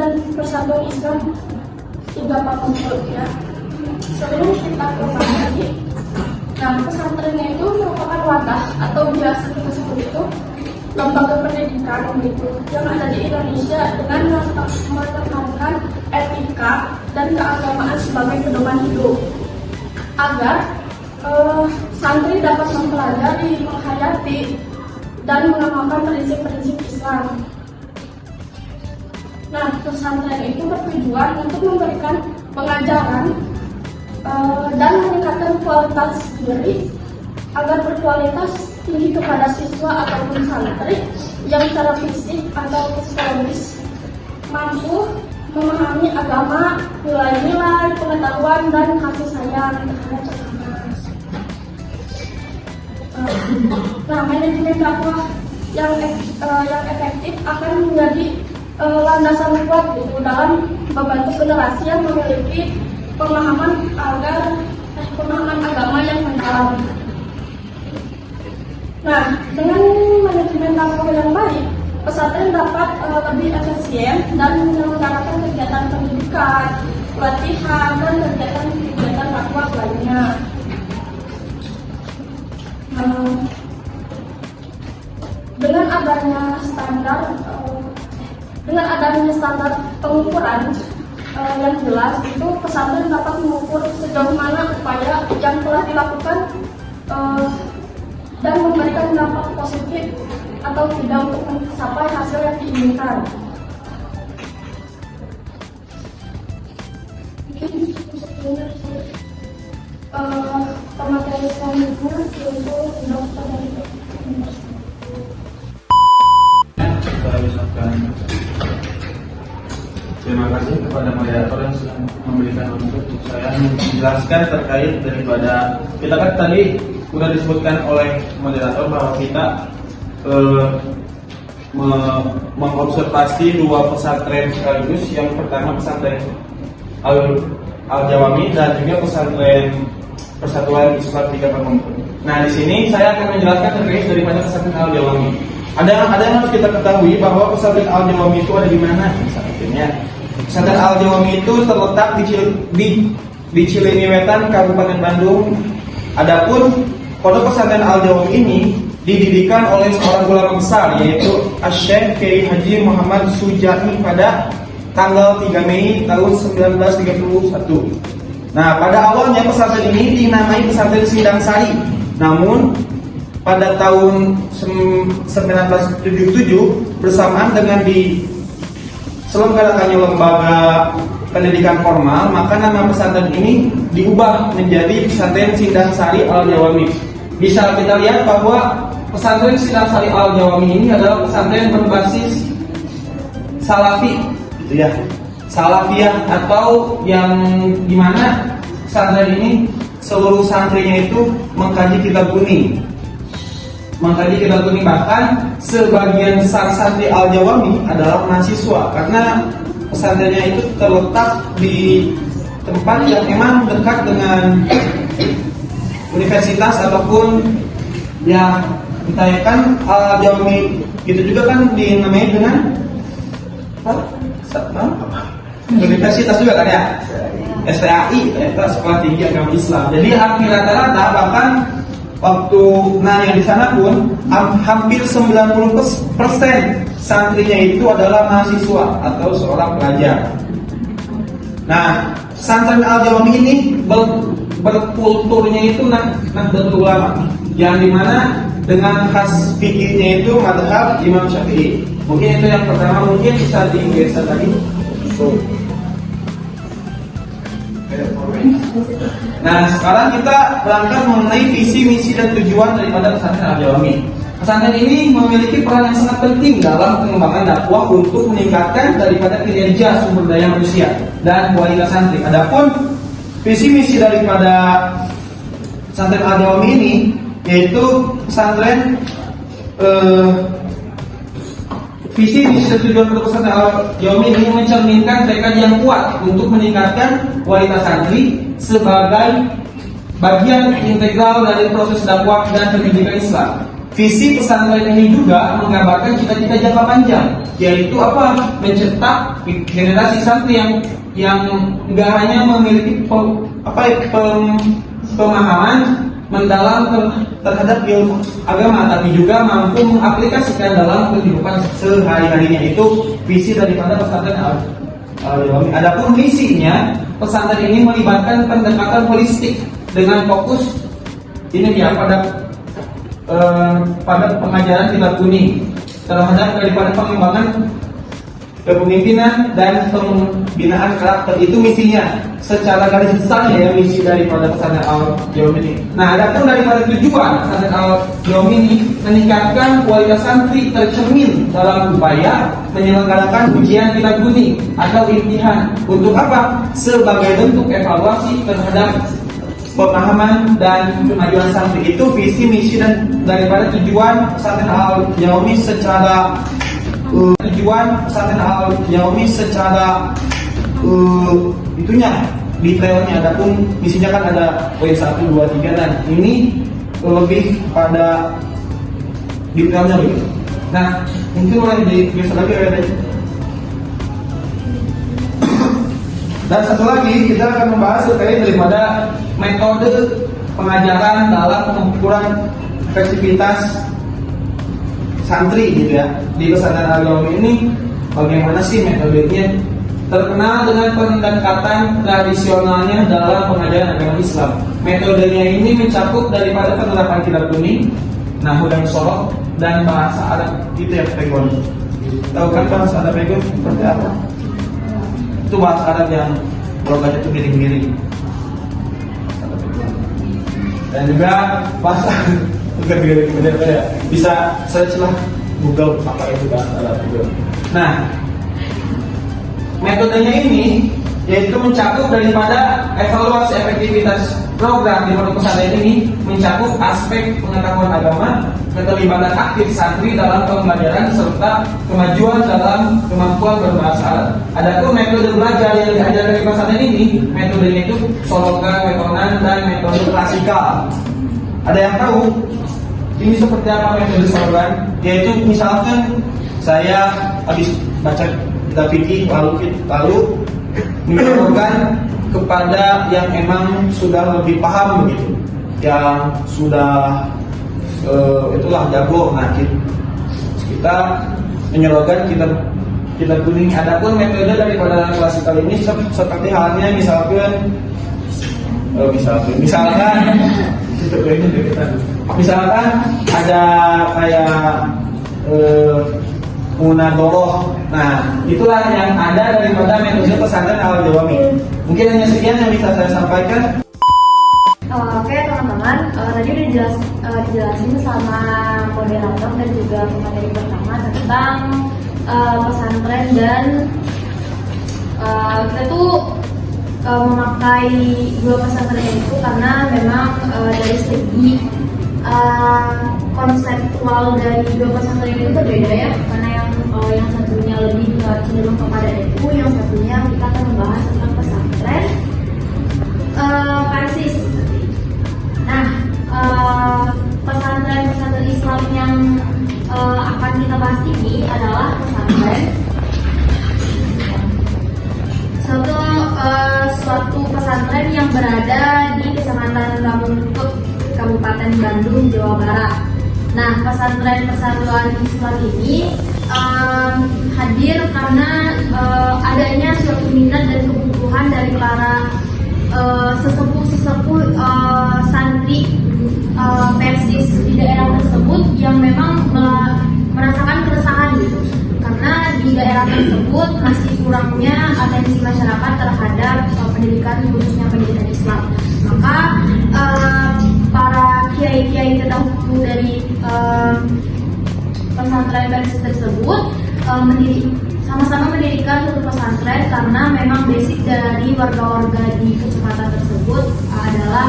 dan Persatuan Islam 340 ya. Sebelum kita ke materi, nah pesantrennya itu merupakan wadah atau biasa kita sebut itu lembaga pendidikan gitu yang ada di Indonesia dengan menekankan etika dan keagamaan sebagai pedoman hidup agar santri dapat mempelajari, menghayati, dan mengamalkan prinsip-prinsip Islam. Nah, pesantren itu bertujuan untuk memberikan pengajaran dan meningkatkan kualitas diri agar berkualitas tinggi kepada siswa ataupun santri yang secara fisik atau psikologis mampu memahami agama, nilai-nilai, pengetahuan, dan kasih sayang terhadap sesama. Nah, manajemen dakwah yang efektif akan menjadi landasan kuat gitu dalam membantu generasi yang memiliki pemahaman agama yang mendalam. Nah, dengan manajemen dakwah yang baik, pesantren dapat lebih efisien dan menyelenggarakan kegiatan pendidikan, pelatihan, dan kegiatan dakwah lainnya. Dengan adanya standar pengukuran yang jelas, itu pesantren dapat mengukur sejauh mana upaya yang telah dilakukan dan memberikan dampak positif atau tidak untuk mencapai hasil yang diinginkan. Pemateri selanjutnya yaitu dokter dari terima kasih kepada moderator yang sudah memberikan untuk saya menjelaskan terkait daripada kita kan tadi sudah disebutkan oleh moderator bahwa kita mengobservasi dua pesantren sekaligus. Yang pertama pesantren Al-Jawami dan juga pesantren Persatuan Islam 340. Nah, di sini saya akan menjelaskan terkait daripada pesantren Al-Jawami. Ada yang harus kita ketahui bahwa pesantren Al-Jawami itu ada di mana? Misalnya, pesantren Al-Jawami itu terletak di Cileunyi Wetan, Kabupaten Bandung. Adapun pondok pesantren Al-Jawami ini didirikan oleh seorang ulama besar, yaitu Asy-Syaikh Kiai Haji Muhammad Sujai pada tanggal 3 Mei tahun 1931. Nah, pada awalnya pesantren ini dinamai pesantren Sindang Sari. Namun pada tahun 1977 bersamaan dengan diselenggarakannya lembaga pendidikan formal, maka nama pesantren ini diubah menjadi pesantren Sindang Sari Al-Jawami. Bisa kita lihat bahwa pesantren Sindang Sari Al-Jawami ini adalah pesantren berbasis Salafi, gitu ya. Salafiyah, atau yang dimana pesantren ini seluruh santrinya itu mengkaji kitab kuning. Bahkan sebagian besar santri Al-Jawami adalah mahasiswa, karena pesantrennya itu terletak di tempat yang memang dekat dengan universitas ataupun ya kita kan Al-Jawami itu juga kan dinamai dengan universitas juga kan ya, STAI, Sekolah Tinggi Agama Islam. Jadi hampir rata-rata, bahkan waktu nanya di sana pun hampir 90% santrinya itu adalah mahasiswa atau seorang pelajar. Nah, pesantren Al-Jawami ini berkulturnya itu Nahdlatul Ulama, yang dimana dengan khas fikihnya itu mazhab Imam Syafi'i. Mungkin itu yang pertama, mungkin bisa digeser tadi. Nah, sekarang kita berangkat mengenai visi, misi, dan tujuan daripada pesantren Al-Jawami. Pesantren ini memiliki peran yang sangat penting dalam pengembangan dakwah untuk meningkatkan daripada kinerja sumber daya manusia dan kualitas santri. Adapun visi misi daripada pesantren Al-Jawami ini yaitu pesantren visi misi dan tujuan untuk pesantren Al-Jawami ini mencerminkan tekad yang kuat untuk meningkatkan kualitas santri sebagai bagian integral dari proses dakwah dan pendidikan Islam. visi pesantren ini juga menggambarkan cita-cita jangka panjang, yaitu apa? Mencetak generasi santri yang nggak hanya memiliki pemahaman mendalam terhadap ilmu agama, tapi juga mampu mengaplikasikan dalam kehidupan sehari-harinya. Itu visi daripada pesantren Al-Jawami. Adapun misinya, pesantren ini melibatkan pendekatan holistik dengan fokus ini dia pada pengajaran kitab kuning terhadap daripada pengembangan kepemimpinan dan pembinaan karakter. Itu misinya secara garis besar ya, misi daripada pesantren Al-Jawami ini. Nah, adapun daripada tujuan pesantren Al-Jawami ini meningkatkan kualitas santri tercermin dalam upaya menyelenggarakan ujian kitab kuning atau imtihan. Untuk apa? Sebagai bentuk evaluasi terhadap pemahaman dan kemajuan santri. Itu visi misi dan daripada tujuan pesantren Al-Jawami secara itunya detailnya. Adapun misinya kan ada poin 1, 2, 3 dan ini lebih pada detailnya begitu. Nah, mungkin mulai biasa lagi ada. Dan satu lagi kita akan membahas terkait daripada metode pengajaran dalam pengukuran efektivitas santri gitu ya. Di pesantren Al-Jawami ini bagaimana sih metodenya? Terkenal dengan pendekatan tradisionalnya dalam pengajaran agama Islam. Metodenya ini mencakup daripada penerapan kitab kuning, nahwu dan sorok, dan bahasa Arab. Itu ya pegon. Tahu kan bahasa Arab pegon seperti apa? Itu bahasa Arab yang logatnya itu miring-miring. Dan juga bahasa bukan miring-miring ya. Bisa search lah Google apa itu bahasa Arab itu. Nah, metodenya ini yaitu mencakup daripada evaluasi efektivitas program di pondok pesantren ini, mencakup aspek pengetahuan agama, keterlibatan aktif santri dalam pembelajaran serta kemajuan dalam kemampuan berbahasa Arab. Adapun metode belajar yang diajarkan di pesantren ini, metodenya itu sorogan, metonan, dan metode klasikal. Ada yang tahu ini seperti apa metode sorogan? Yaitu misalkan saya habis baca kitab fikih lalu menyorogan kepada yang emang sudah lebih paham begitu, yang sudah itulah jago. Nah, kita menyelogan kitab kuning. Adapun metode daripada klasikal ini seperti halnya misalkan ada kayak munadoroh. Nah, itulah yang ada daripada metode pesantren Al-Jawami. Mungkin hanya sekian yang bisa saya sampaikan. Oke teman-teman, tadi udah dijelasin sama moderator dan juga pemateri pertama tentang pesantren, dan kita tuh memakai dua pesantren itu karena memang dari segi konseptual dari dua pesantren itu berbeda ya, karena yang satunya lebih cenderung kepada NU, yang satunya kita akan membahas tentang pesantren Persis. Nah, pesantren Islam yang akan kita bahas ini adalah suatu pesantren yang berada di Kecamatan Ramungkut, Kabupaten Bandung, Jawa Barat. Nah, pesantren Persatuan Islam ini hadir karena adanya suatu minat dan kebutuhan dari para sesepuh santri Persis di daerah tersebut yang memang merasakan keresahan gitu, karena di daerah tersebut masih kurangnya atensi masyarakat terhadap pendidikan, khususnya pendidikan Islam. Maka para kiai-kiai terdahulu dari pesantren Persis tersebut sama-sama mendirikan suatu pesantren karena memang basic dari warga-warga di kecamatan tersebut adalah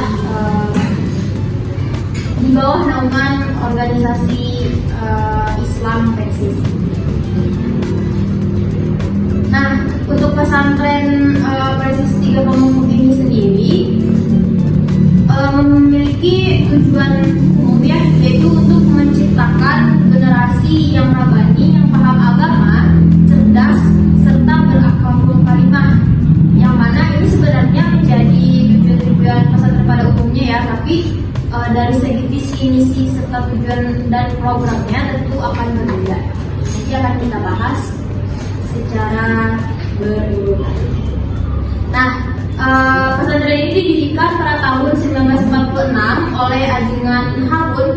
di bawah naungan organisasi Islam Persis. Nah, untuk pesantren Persis 3 Pamungkut ini sendiri memiliki tujuan umum ya, yaitu untuk menciptakan dan programnya tentu akan berbeda. Nanti akan kita bahas secara berurutan. Nah, pesantren ini didirikan pada tahun 1946 oleh Ajingan Harun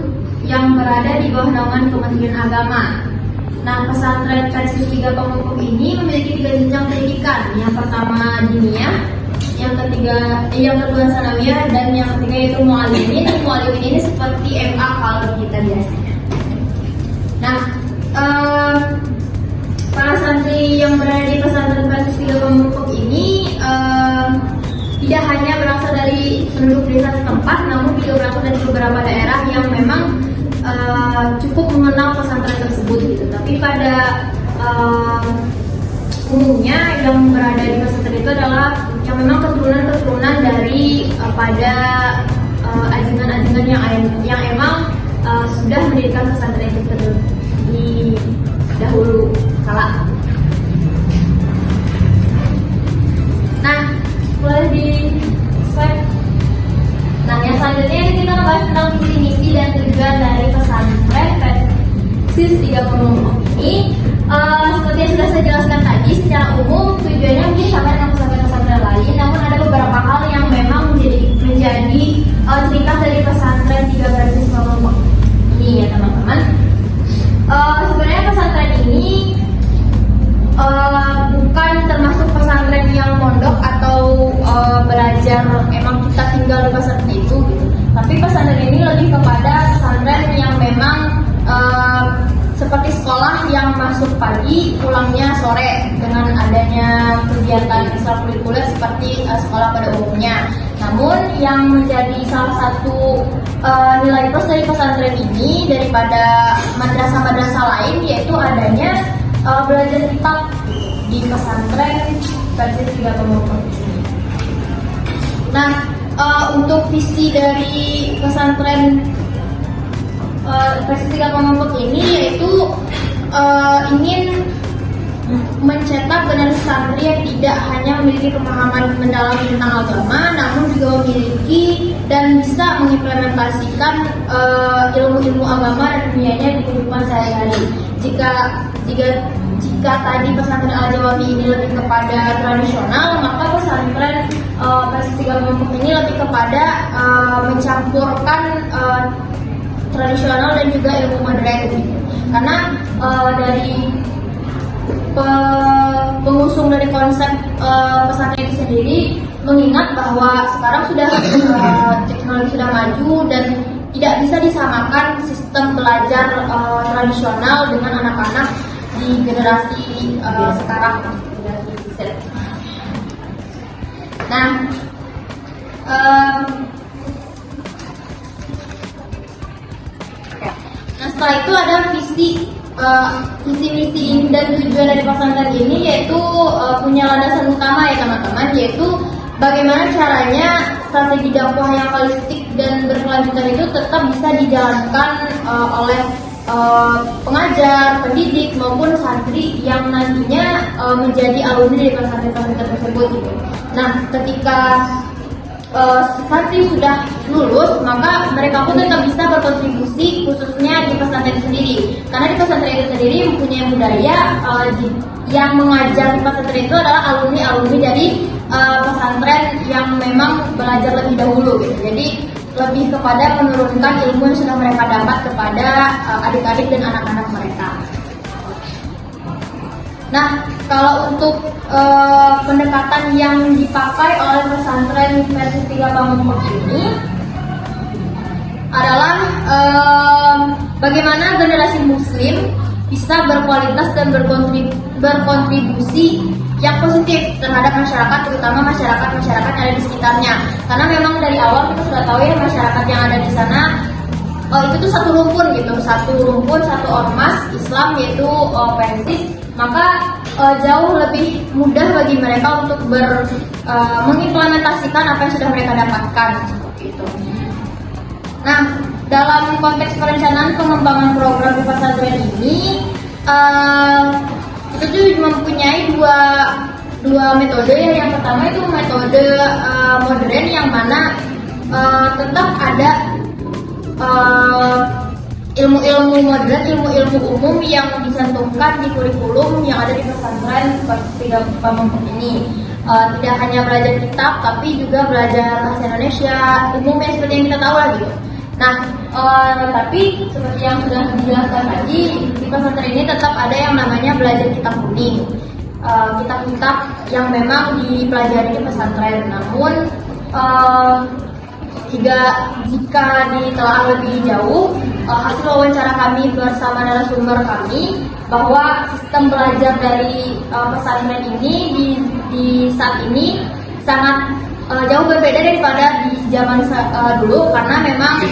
yang berada di bawah naungan Kementerian Agama. Nah, pesantren versi 3 Pamengpeuk ini memiliki 3 jenjang pendidikan. Yang pertama diniyah, yang kedua sanawiyah, dan yang ketiga yaitu muallimin. Muallimin ini seperti MA kalau kita biasanya. Nah, para santri yang berada di pesantren versi 3 Pamengpeuk ini tidak hanya berasal dari penduduk desa setempat, namun juga berasal dari beberapa daerah yang memang cukup mengenal pesantren tersebut gitu. Tapi pada umumnya yang berada di pesantren itu adalah yang memang keturunan dari pada ajingan-ajingan yang emang sudah mendirikan pesantren itu di dahulu kala. Nah, boleh di slide. Nah, yang selanjutnya ini kita bahas tentang visi misi dan tujuan dari pesantren versi 3 Pamengpeuk ini. Seperti yang sudah saya jelaskan tadi, secara umum tujuannya mungkin sama dengan pesantren-pesantren lain, namun ada beberapa hal yang memang menjadi ciri khas dari pesantren 3 versi Pamengpeuk ini ya teman-teman. Sebenarnya pesantren ini bukan termasuk pesantren yang mondok atau belajar emang kita tinggal di pesantren itu gitu. Tapi pesantren ini lebih kepada pesantren yang memang seperti sekolah yang masuk pagi, pulangnya sore dengan adanya kegiatan ekstrakurikuler seperti sekolah pada umumnya. Namun yang menjadi salah satu nilai plus dari pesantren ini daripada madrasah-madrasah lain yaitu adanya belajar kitab di pesantren versi 3 Pamengpeuk ini. Nah, untuk visi dari pesantren versi 3 Pamengpeuk ini yaitu ingin mencetak generasi santri yang tidak hanya memiliki pemahaman mendalam tentang agama, namun juga memiliki dan bisa mengimplementasikan ilmu-ilmu agama dan dunianya di kehidupan sehari-hari. Jika tadi pesantren Al-Jawabi ini lebih kepada tradisional, maka pesantren versi 3 Pamengpeuk ini lebih kepada mencampurkan tradisional dan juga ilmu modern gitu. Karena dari pengusung dari konsep pesantren itu sendiri mengingat bahwa sekarang sudah teknologi sudah maju dan tidak bisa disamakan sistem belajar tradisional dengan anak-anak di generasi sekarang, generasi Z. Nah, setelah itu ada visi misi dan tujuan dari pesantren ini yaitu punya landasan utama ya teman-teman, yaitu bagaimana caranya strategi dakwah yang holistik dan berkelanjutan itu tetap bisa dijalankan oleh pengajar, pendidik maupun santri yang nantinya menjadi alumni dari pesantren-pesantren tersebut gitu. Nah, ketika santri sudah lulus, maka mereka pun tetap bisa berkontribusi khususnya di pesantren itu sendiri. Karena di pesantren itu sendiri mempunyai budaya yang mengajar di pesantren itu adalah alumni-alumni dari pesantren yang memang belajar lebih dahulu gitu. Jadi lebih kepada menurunkan ilmu yang sudah mereka dapat kepada adik-adik dan anak-anak mereka. Nah, kalau untuk pendekatan yang dipakai oleh pesantren versi 3 Pamengpeuk ini adalah bagaimana generasi muslim bisa berkualitas dan berkontribusi yang positif terhadap masyarakat, terutama masyarakat yang ada di sekitarnya. Karena memang dari awal kita sudah tahu ya masyarakat yang ada di sana itu tuh satu rumpun gitu, satu ormas Islam yaitu Persis. Maka jauh lebih mudah bagi mereka untuk mengimplementasikan apa yang sudah mereka dapatkan seperti itu. Nah, dalam konteks perencanaan pengembangan program di pesantren ini itu tuh mempunyai dua metode ya. Yang pertama itu metode modern yang mana tetap ada ilmu-ilmu modern, ilmu-ilmu umum yang dicantumkan di kurikulum yang ada di pesantren Tiga Pamengpek ini. Tidak hanya belajar kitab, tapi juga belajar bahasa Indonesia umumnya seperti yang kita tahu lah gitu. Nah, tapi seperti yang sudah dijelaskan tadi, di pesantren ini tetap ada yang namanya belajar kitab kuning. Kitab-kitab yang memang dipelajari di pesantren. Namun, jika ditelaah lebih jauh, hasil wawancara kami bersama narasumber kami bahwa sistem belajar dari pesantren ini di saat ini sangat jauh berbeda daripada di zaman dulu, karena memang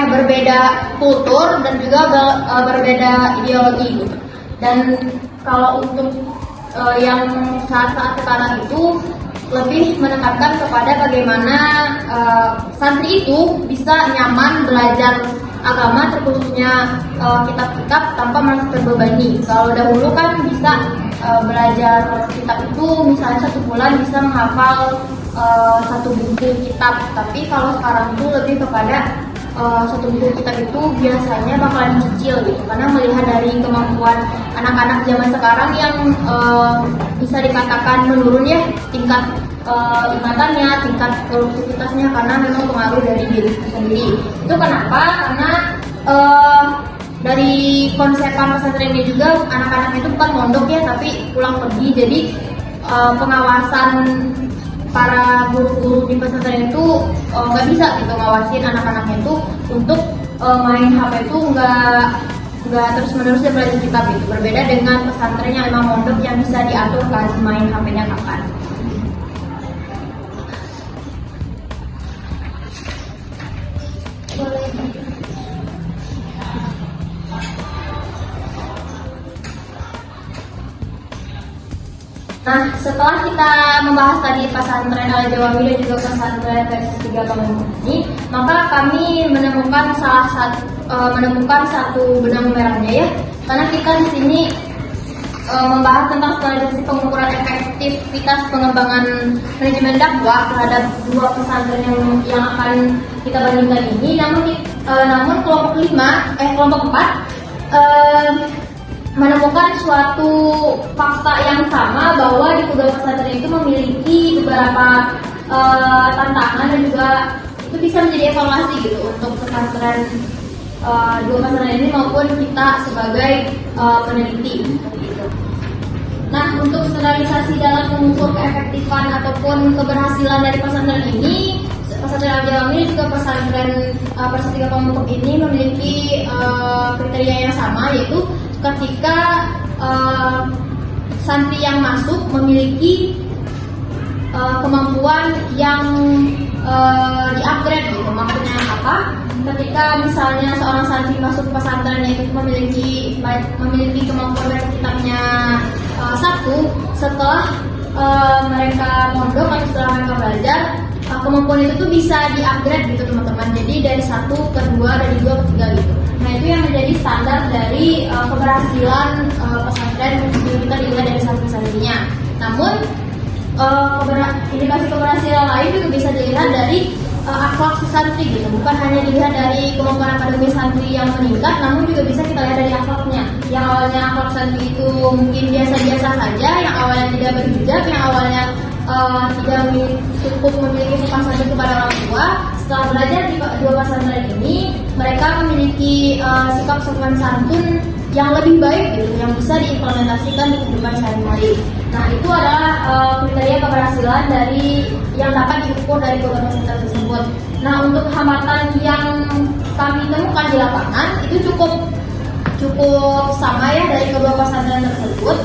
berbeda kultur dan juga berbeda ideologi gitu. Dan kalau untuk yang saat-saat sekarang itu lebih menekankan kepada bagaimana santri itu bisa nyaman belajar agama, terkhususnya kitab-kitab tanpa merasa terbebani. Kalau dahulu kan bisa belajar kitab itu misalnya 1 bulan bisa menghafal 1 buku kitab, tapi kalau sekarang itu lebih kepada 1 buku kitab itu biasanya bakalan dicicil gitu, karena melihat dari kemampuan anak-anak zaman sekarang yang bisa dikatakan menurun ya tingkat ingatannya, tingkat produktivitasnya, karena memang pengaruh dari diri sendiri. Itu kenapa? Karena dari konsepan pesantren ini juga anak-anak itu bukan mondok ya, tapi pulang pergi. Jadi pengawasan para guru-guru di pesantren itu nggak bisa gitu ngawasin anak-anaknya itu untuk main HP itu nggak terus-menerus dia belajar kitab itu. Berbeda dengan pesantren yang memang mondok yang bisa diatur kan main HP-nya kapan. Nah, setelah kita membahas tadi pesantren Al-Jawami dan juga pesantren versi Tiga Pamengpek ini, maka kami menemukan satu benang merahnya ya, karena kita di sini membahas tentang standarisasi pengukuran efektivitas pengembangan manajemen dakwah terhadap 2 pesantren yang akan kita bandingkan ini. Namun kelompok 4 menemukan suatu fakta yang sama, bahwa di kedua pesantren itu memiliki beberapa tantangan dan juga itu bisa menjadi evaluasi gitu untuk pesantren 2 pesantren ini maupun kita sebagai peneliti gitu. Nah, untuk standarisasi dalam mengukur keefektifan ataupun keberhasilan dari pesantren ini, pesantren Al-Jawami dan juga pesantren Versi Tiga Pamengpek ini memiliki kriteria yang sama, yaitu ketika santri yang masuk memiliki kemampuan yang di-upgrade gitu. Maksudnya apa? Ketika misalnya seorang santri masuk pesantren itu memiliki kemampuan baca kitabnya 1, setelah mereka mondok atau setelah mereka belajar, kemampuan itu tuh bisa di-upgrade gitu teman-teman. Jadi dari 1 ke 2, dari 2 ke 3 gitu. Nah, itu yang menjadi standar dari keberhasilan pesantren yang kita dilihat dari santri-santrinya. Namun indikasi keberhasilan lain juga bisa dilihat dari akhlak si santri gitu. Bukan hanya dilihat dari kemampuan akademis santri yang meningkat, namun juga bisa kita lihat dari akhlaknya. Yang awalnya akhlak santri itu mungkin biasa-biasa saja, yang awalnya tidak berhijab, yang awalnya tidak cukup memiliki sopan santun kepada orang tua. Setelah belajar di 2 pesantren ini, mereka memiliki sikap sopan santun yang lebih baik gitu, yang bisa diimplementasikan di kehidupan sehari-hari. Nah, itu adalah kriteria keberhasilan dari yang dapat diukur dari kedua pesantren tersebut. Nah, untuk hambatan yang kami temukan di lapangan itu cukup sama ya dari kedua pesantren tersebut.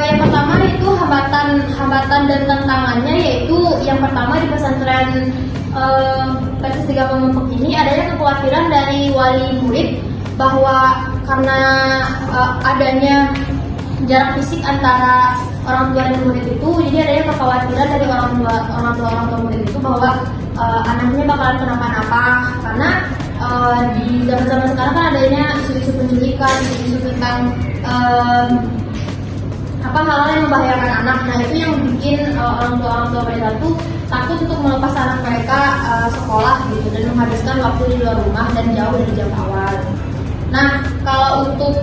Yang pertama itu hambatan dan tantangannya, yaitu yang pertama di pesantren Versi Tiga Pamengpek ini adanya kekhawatiran dari wali murid bahwa karena adanya jarak fisik antara orang tua dan murid itu, jadi adanya kekhawatiran dari orang tua murid itu bahwa anaknya bakalan kenapa-napa, karena di zaman sekarang kan adanya isu-isu penculikan, isu-isu tentang hal-hal yang membahayakan anak. Nah itu yang bikin orang tua mereka tuh takut untuk melepas anak mereka sekolah gitu dan menghabiskan waktu di luar rumah dan jauh dari jangkauan. Nah kalau untuk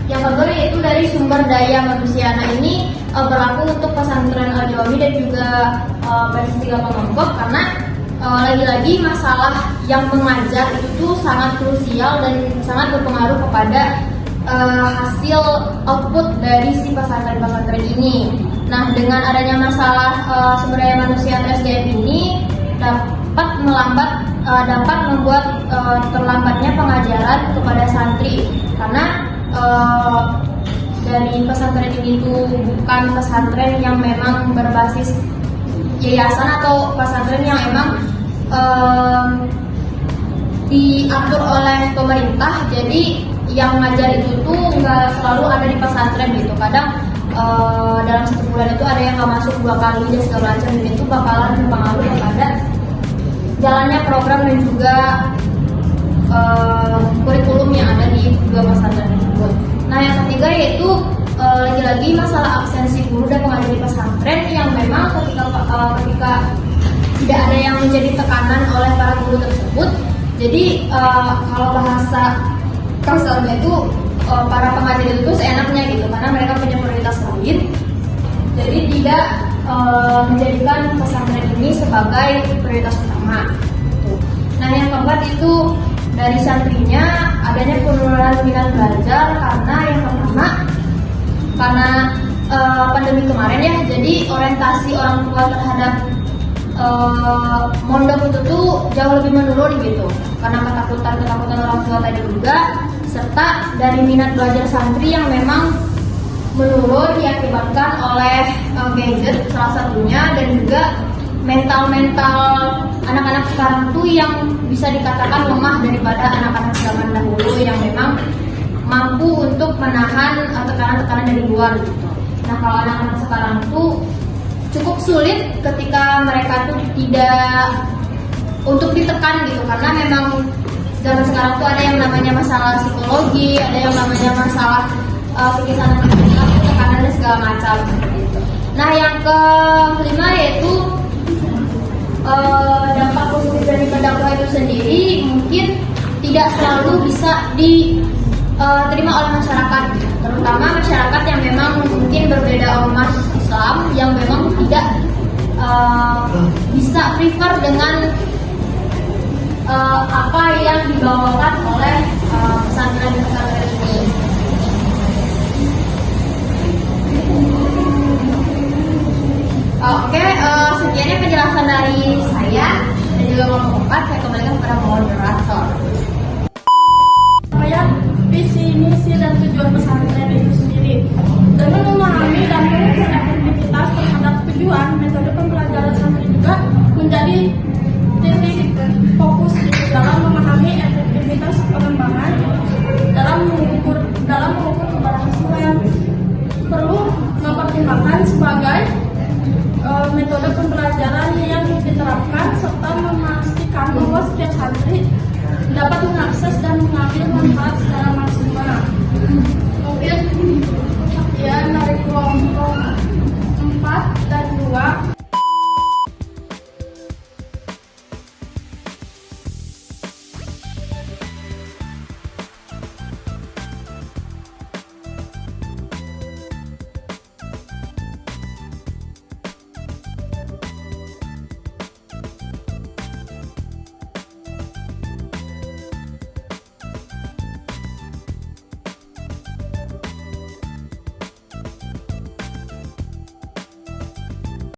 yang kedua yaitu dari sumber daya manusia. Nah ini berlaku untuk pesantren Al Jawami dan juga PSIS 3 Pengongkop, karena lagi-lagi masalah yang mengajar itu tuh sangat krusial dan sangat berpengaruh kepada hasil output dari si pesantren-pesantren ini. Nah dengan adanya masalah sumber daya manusia atau SDM ini dapat membuat terlambatnya pengajaran kepada santri, karena dari pesantren ini tuh bukan pesantren yang memang berbasis yayasan atau pesantren yang emang diatur oleh pemerintah. Jadi yang ngajar itu tuh nggak selalu ada di pesantren gitu. Kadang dalam satu bulan itu ada yang nggak masuk 2 kali dan segala macam, dan itu bakalan berpengaruh kepada jalannya program dan juga kurikulum yang ada di 2 pesantren tersebut. Nah yang ketiga yaitu lagi-lagi masalah absensi guru dan pengajar di pesantren yang memang ketika tidak ada yang menjadi tekanan oleh para guru tersebut. Jadi kalau bahasa kasarnya itu para pengajar itu seenaknya gitu, karena mereka punya prioritas lain. Jadi tidak menjadikan pesantren ini sebagai prioritas utama. Nah yang keempat itu dari santrinya adanya penurunan minat belajar, karena yang pertama karena pandemi kemarin ya, jadi orientasi orang tua terhadap mondok itu tuh jauh lebih menurun gitu, karena ketakutan orang tua tadi juga, serta dari minat belajar santri yang memang menurun diakibatkan oleh gadget salah satunya, dan juga mental anak-anak sekarang tuh yang bisa dikatakan lemah daripada anak-anak zaman dahulu yang memang mampu untuk menahan tekanan-tekanan dari luar gitu. Nah kalau anak-anak sekarang tuh cukup sulit ketika mereka tuh tidak untuk ditekan gitu, karena memang zaman sekarang tuh ada yang namanya masalah psikologi, ada yang namanya masalah psikis anak, tekanan dan segala macam seperti itu. Nah yang kelima yaitu dampak positif dari dakwah itu sendiri mungkin tidak selalu bisa diterima oleh masyarakat, terutama masyarakat yang memang mungkin berbeda ormas Islam, yang memang tidak bisa prefer dengan apa yang dibawakan oleh pesantren-pesantren ini. Oke, sekiannya penjelasan dari saya dan juga kelompok 4. Saya kembalikan kepada moderator. Supaya visi, misi, dan tujuan pesantren